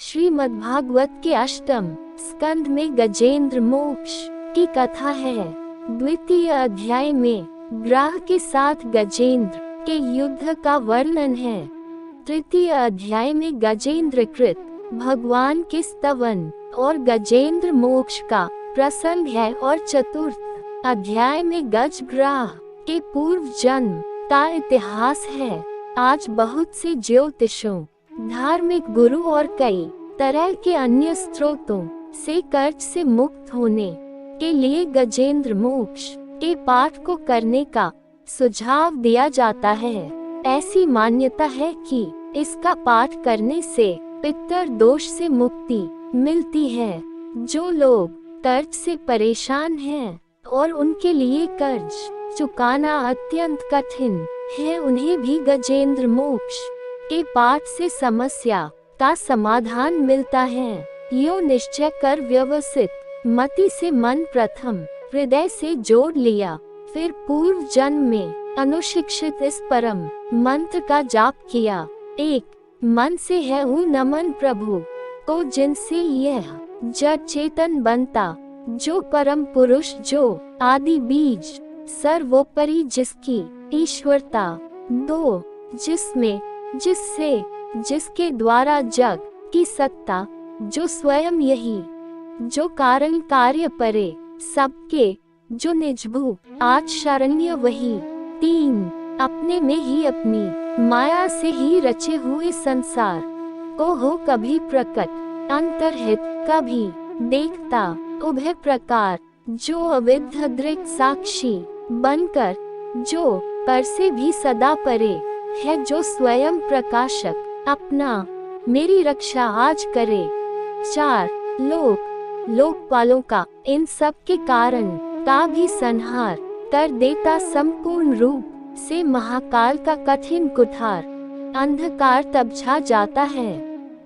श्रीमद्भागवत के अष्टम स्कंद में गजेंद्र मोक्ष की कथा है। द्वितीय अध्याय में ग्राह के साथ गजेंद्र के युद्ध का वर्णन है। तृतीय अध्याय में गजेंद्र कृत भगवान के स्तवन और गजेंद्र मोक्ष का प्रसंग है और चतुर्थ अध्याय में गजग्राह के पूर्व जन्म का इतिहास है। आज बहुत से ज्योतिषों, धार्मिक गुरु और कई तरह के अन्य स्रोतों से कर्ज से मुक्त होने के लिए गजेंद्र मोक्ष के पाठ को करने का सुझाव दिया जाता है। ऐसी मान्यता है कि इसका पाठ करने से पितर दोष से मुक्ति मिलती है। जो लोग कर्ज से परेशान हैं और उनके लिए कर्ज चुकाना अत्यंत कठिन है, उन्हें भी गजेंद्र मोक्ष के पाठ से समस्या का समाधान मिलता है। यो निश्चय कर व्यवस्थित मति से मन प्रथम हृदय से जोड़ लिया, फिर पूर्व जन्म में अनुशिक्षित इस परम मंत्र का जाप किया। एक मन से है नमन प्रभु को, जिनसे यह जड़ चेतन बनता, जो परम पुरुष, जो आदि बीज, सर्वोपरि जिसकी ईश्वरता। दो जिसमें, जिससे, जिसके द्वारा जग की सत्ता, जो स्वयं यही, जो कारण कार्य परे सबके, जो निजभू आज शरण्य वही। तीन अपने में ही अपनी माया से ही रचे हुए संसार को हो कभी प्रकट, अंतर्हित कभी देखता, उभय प्रकार, जो अविद्ध दृक् साक्षी बनकर, जो पर से भी सदा परे है, जो स्वयं प्रकाशक अपना मेरी रक्षा आज करे। चार लोकपालों का इन सब के कारण का भी संहार कर देता, संपूर्ण रूप से महाकाल का कठिन कुठार। अंधकार तब छा जाता है,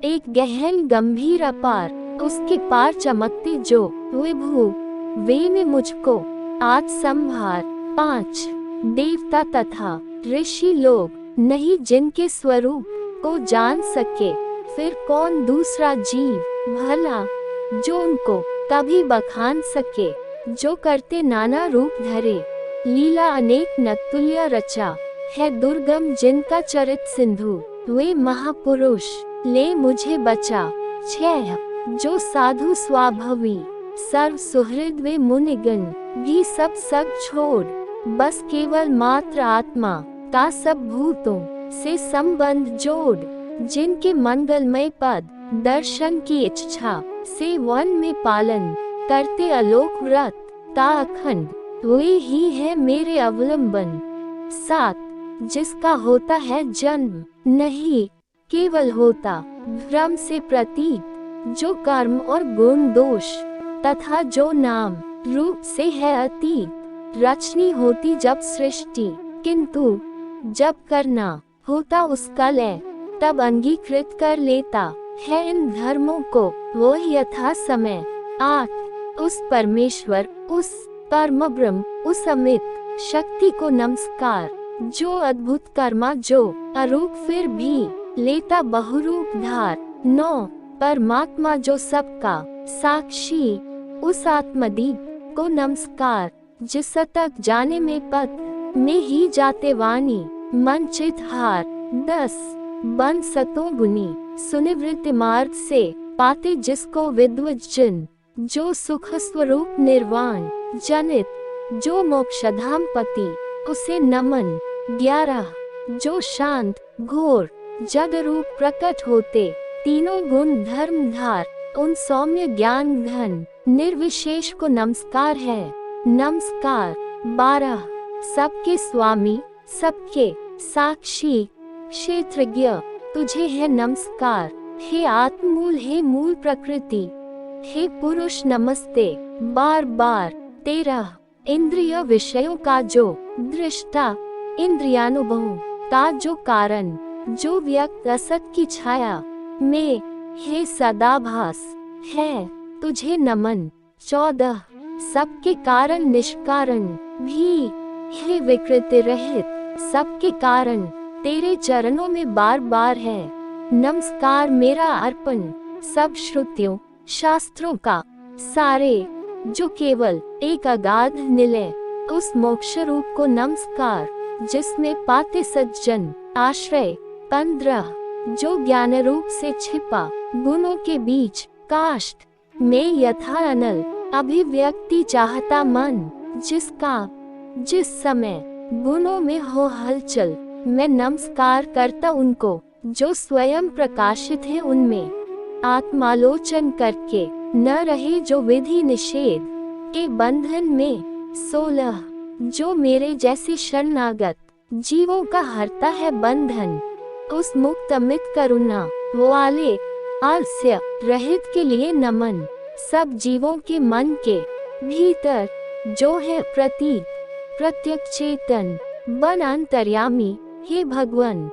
एक गहन गंभीर अपार, उसके पार चमकते जो विभु, वे में मुझको आज संभार। पांच देवता तथा ऋषि लोग नहीं, जिनके स्वरूप को जान सके, फिर कौन दूसरा जीव भला, जो उनको कभी बखान सके, जो करते नाना रूप धरे, लीला अनेक नतुल्य रचा है, दुर्गम जिनका चरित सिंधु, वे महापुरुष ले मुझे बचा। छह जो साधु स्वाभावी, सर्व सुहृद वे मुनिगण भी सब छोड़, बस केवल मात्र आत्मा का सब भूतों से संबंध जोड़, जिनके मंगलमय पद दर्शन की इच्छा से वन में पालन करते अलोक व्रत का अखंड, वे ही है मेरे अवलंबन। सात जिसका होता है जन्म नहीं, केवल होता भ्रम से प्रतीत, जो कर्म और गुण दोष तथा जो नाम रूप से है अतीत, रचनी होती जब सृष्टि, किंतु जब करना होता उसका लय, तब अंगीकृत कर लेता है इन धर्मों को वो यथा समय। आठ उस परमेश्वर, उस परम ब्रह्म, उस अमित शक्ति को नमस्कार, जो अद्भुत कर्मा, जो अरूप फिर भी लेता बहुरूप धार। नौ परमात्मा जो सबका साक्षी, उस आत्मदीप को नमस्कार, जिस तक जाने में पद में ही जाते वाणी, मन चित हार। 10 बन सतो गुनी, सुनिवृत्त मार्ग से पाते जिसको विद्वज जन, जो सुख स्वरूप निर्वाण जनित, जो मोक्षधाम पति, उसे नमन। 11 जो शांत घोर जग रूप प्रकट होते, तीनों गुण धर्म धार, उन सौम्य ज्ञान घन निर्विशेष को नमस्कार है, नमस्कार। 12 सबके स्वामी, सबके साक्षी, क्षेत्रज्ञ, तुझे है नमस्कार, हे आत्ममूल, हे मूल प्रकृति, हे पुरुष नमस्ते बार बार। 13 इंद्रिय विषयों का जो दृष्टा, इंद्रियानुभव का जो कारण, जो व्यक्त असत की छाया में हे सदाभास है, तुझे नमन। 14 सबके कारण निष्कारण भी, हे विकृति रहित, सबके कारण तेरे चरणों में बार बार है, नमस्कार मेरा अर्पण। सब श्रुतियों शास्त्रों का सारे, जो केवल एक अगाध निलय उस मोक्ष रूप को नमस्कार, जिसमें पाते सज्जन आश्रय। 15 जो ज्ञान रूप से छिपा गुणों के बीच काष्ठ में यथा अनल अभिव्यक्ति चाहता मन, जिसका जिस समय गुणों में हो हलचल, मैं नमस्कार करता उनको जो स्वयं प्रकाशित है उनमें। आत्मालोचन करके न रहे जो विधि निषेध के बंधन में। 16 जो मेरे जैसे शरणागत जीवों का हरता है बंधन, उस मुक्त अमित करुणा वाले आलस्य रहित के लिए नमन। सब जीवों के मन के भीतर जो है प्रतीक प्रत्यक्ष चेतन बन अंतर्यामी, हे भगवान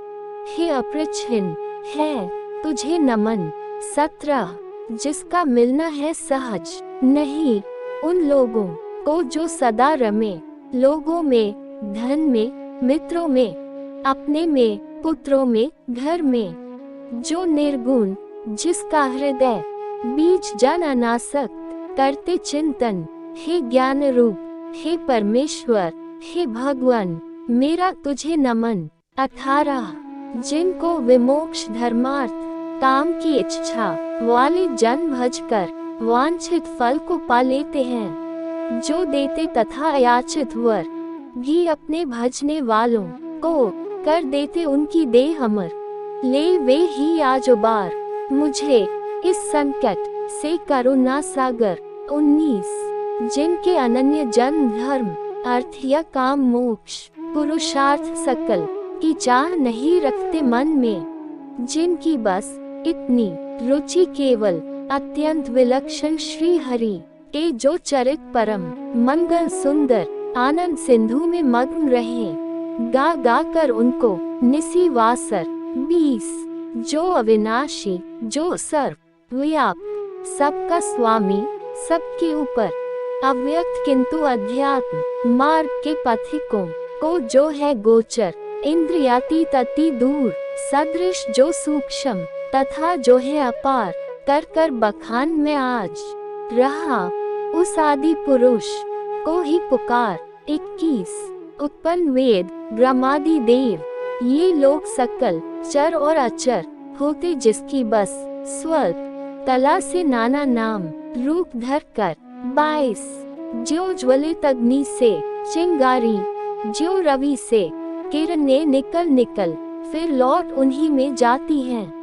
हे अपरिच्छिन्न है तुझे नमन। 17 जिसका मिलना है सहज नहीं उन लोगों को जो सदा रमे लोगों में, धन में, मित्रों में, अपने में, पुत्रों में, घर में। जो निर्गुण जिसका हृदय बीच जन अनासक्त करते चिंतन, हे ज्ञान रूप हे परमेश्वर हे भगवान मेरा तुझे नमन। 18 जिनको विमोक्ष धर्मार्थ काम की इच्छा वाले जन भजकर वांछित फल को पा लेते हैं, जो देते तथा अयाचित वर भी अपने भजने वालों को कर देते उनकी देह अमर। ले वे ही आज उबार मुझे इस संकट से करुणा सागर। 19 जिनके अनन्य जन्म धर्म अर्थ या काम मोक्ष पुरुषार्थ सकल की चाह नहीं रखते मन में, जिनकी बस इतनी रुचि केवल अत्यंत विलक्षण श्री हरि के जो चरित परम मंगल सुंदर आनंद सिंधु में मग्न रहे, गा गा कर उनको निसी वासर। 20 जो अविनाशी जो सर्व व्याप्त सबका स्वामी सबके ऊपर अव्यक्त किंतु अध्यात्म मार्ग के पथिकों को जो है गोचर, इंद्रियातीत अति दूर सदृश जो सूक्ष्म तथा जो है अपार, कर कर बखान में आज रहा उस आदि पुरुष को ही पुकार। 21 उत्पन्न वेद ब्रह्मादि देव ये लोग सकल चर और अचर होते, जिसकी बस स्वल्प तला से नाना नाम रूप धर कर। 22 ज्यो ज्वलित अग्नि से चिंगारी, ज्यो रवि से किरणें निकल निकल फिर लौट उन्हीं में जाती हैं।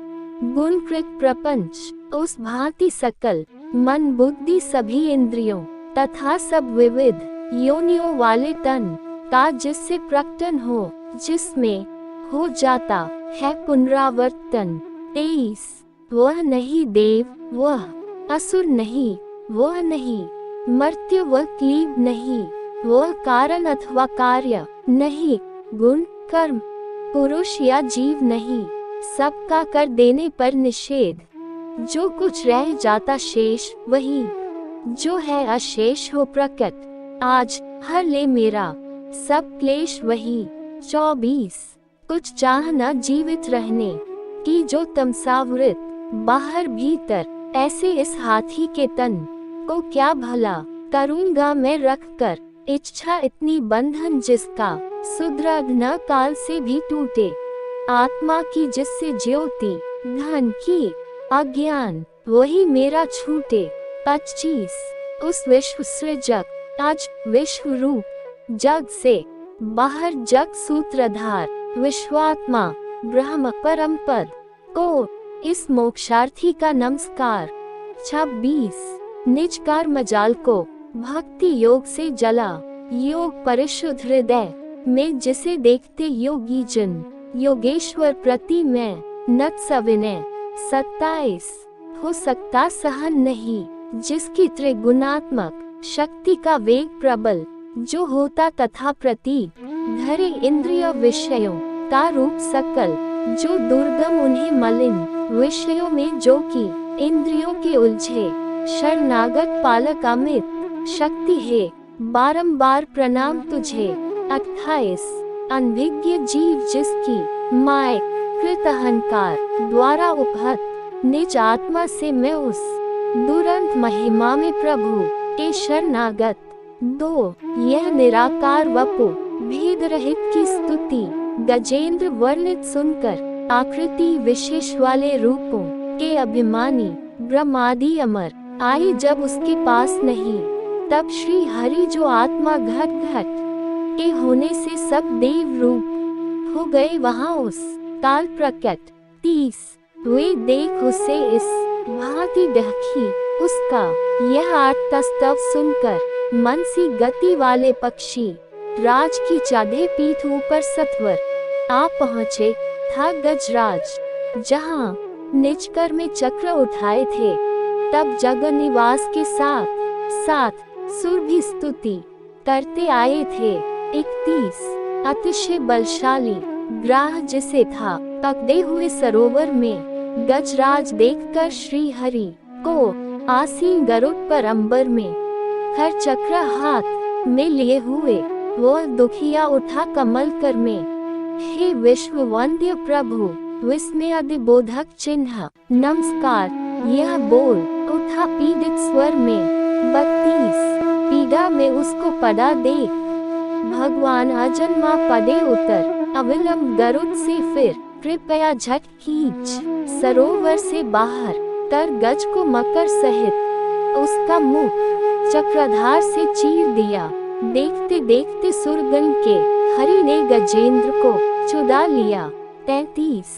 गुणकृत प्रपंच उस भांति सकल मन बुद्धि सभी इंद्रियों तथा सब विविध योनियों वाले तन का जिससे प्रकटन हो, जिसमें हो जाता है पुनरावर्तन। 23 वह नहीं देव वह असुर नहीं, वह नहीं मर्त्य वह क्लीब नहीं, वह कारण अथवा कार्य नहीं, गुण कर्म पुरुष या जीव नहीं, सबका कर देने पर निषेध। जो कुछ रह जाता शेष वही, जो है अशेष हो प्रकट आज हर ले मेरा सब क्लेश वही। 24 कुछ चाह न जीवित रहने की जो तमसावृत बाहर भीतर, ऐसे इस हाथी के तन को क्या भला करूँगा मैं रख कर, इच्छा इतनी बंधन जिसका सुदृढ़ न काल से भी टूटे, आत्मा की जिससे ज्योति धन की अज्ञान वही मेरा छूटे। 25 उस विश्व सृजक आज विश्व रूप जग से बाहर जग सूत्रधार विश्वात्मा ब्रह्म परम पद को इस मोक्षार्थी का नमस्कार। 26 निज कर्म जाल को भक्ति योग से जला, योग परिशुद्ध हृदय में जिसे देखते योगी जन, योगेश्वर प्रति मैं नत सविनय। 27 हो सकता सहन नहीं जिसकी त्रिगुणात्मक शक्ति का वेग प्रबल, जो होता तथा प्रतीक धरे इंद्रिय विषयों का रूप सकल, जो दुर्गम उन्हें मलिन विषयों में जो की इंद्रियों के उलझे, शरणागत पालक अमित शक्ति है बारंबार प्रणाम तुझे। 28 अनभिज्ञ जीव जिसकी माय कृत अहंकार द्वारा उपहत निज आत्मा से मैं उस दुरंत महिमा में प्रभु के शरणागत। 2 यह निराकार वपु भेद रहित की स्तुति गजेंद्र वर्णित सुनकर आकृति विशेष वाले रूपों के अभिमानी ब्रह्मादि अमर आए जब उसके पास नहीं, तब श्री हरि जो आत्मा घट घट के होने से सब देव रूप हो गए वहाँ उस काल प्रकट। 30 वे देख उसे इस भांति दहखी उसका यह आर्तस्तव सुनकर मन सी गति वाले पक्षी राज की चादे पीठ ऊपर सत्वर आ पहुँचे था गजराज, जहाँ निजकर में चक्र उठाए थे। तब जग निवास के साथ सुर भी स्तुति करते आए थे। 31 अतिशय बलशाली ग्राह जिसे था पकड़े हुए सरोवर में गजराज देखकर श्री हरि को आसीन गरुड़ पर अंबर में खर चक्र हाथ में लिए हुए वह दुखिया उठा कमल कर में, हे विश्व वंद्य प्रभु विस्मयादि बोधक चिन्ह नमस्कार, यह बोल उठा पीड़ित स्वर में। 32 पीड़ा में उसको पड़ा देख भगवान अजन्मा पदे उतर अविलंब गरुड़ से फिर कृपया झट खींच सरोवर से बाहर कर गज को मकर सहित उसका मुख चक्रधार से चीर दिया। देखते देखते सुरगन के हरि ने गजेंद्र को चुरा लिया। 33